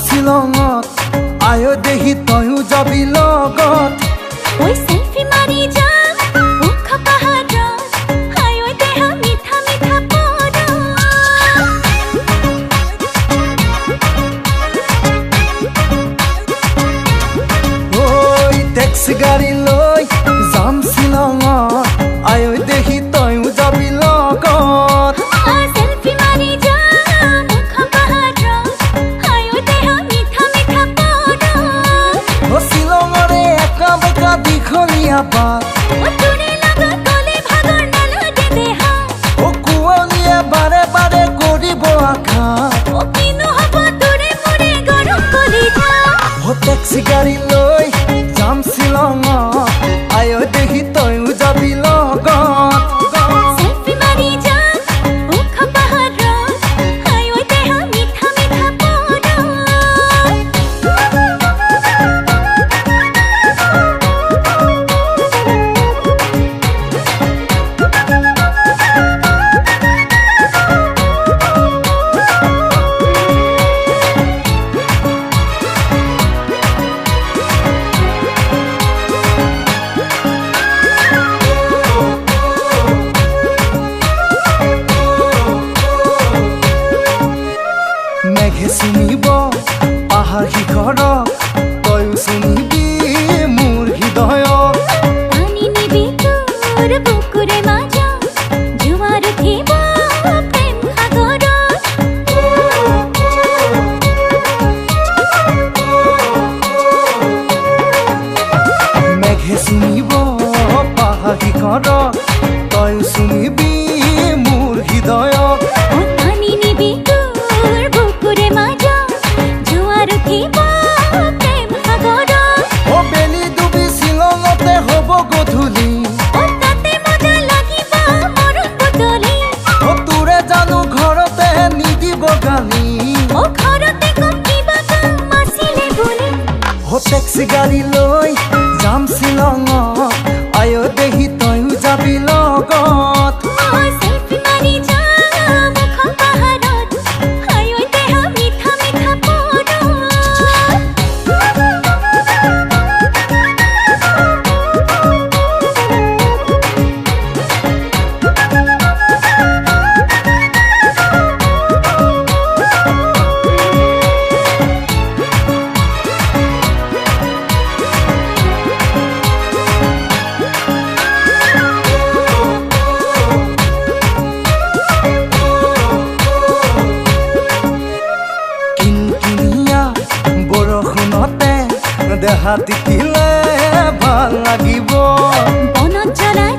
শ্বিলঙত আয় দেহি তয়ো যাবি লগত ওই সেলফি মারি যা মুখ পাহাড় আয় দেহ মিঠা মিঠা পড় ওই ট্যাক্সি গাড়ি লৈ যাম শ্বিলঙত আয় দেহি তয়ো যাবি লগত সেলফি মারি যা মুখ পাহাড় আয় দেহ মিঠা মিঠা পড় ও শ্বিলঙৰে একা বেকা দীঘলীয়া বাট ও তোৰে লগত গলে ভাগৰ নালাগে দেহা ও কুঁৱলীয়ে বাৰে বাৰে কৰিব আঘাত ও কিনো হব তোৰে মোৰে গৰম কলিজা ও ট্যাক্সি গাড়ি লৈ যাম শ্বিলঙত আয় দেহি তয়ো যাবি লগত সেলফি মারি যা মুখ পাহাড় আয় দেহ মিঠা মিঠা পড় মেঘে চুমিব পাহাৰ শিখৰক তয়ো চুমিবি মোৰ হৃদয়ক পানি নিবি তোৰ বুকুৰে মাজা জোয়াৰ উঠিব প্ৰেম সাগৰ মেঘে চুমিব পাহাৰ শিখৰক তয়ো চুমিবি মোৰ হৃদয়ক ও পানি নিবি তোর বুকুরে মাজা জোয়ার উঠিব প্রেম সাগর ও বেলি ডুবি শ্বিলঙতে হ'ব গধূলি ও তাতে মজা লাগিব মরণ বদলি ও তোৰে জানো ঘৰতে নিদিব গালি ও ঘৰতে কম কিবা কাম আছিলে বুলি ও ট্যাক্সি গাড়ি লৈ যাম শ্বিলঙত আয় দেহি তয়ো যাবি লগত সেলফি মারি যা মুখ পাহাড়ত আয় দেহ মিঠা মিঠা পড় কিনকিনিয়া বৰষুণতে দেহা তিতিলে ভাল লাগিব বনত জ্বলাই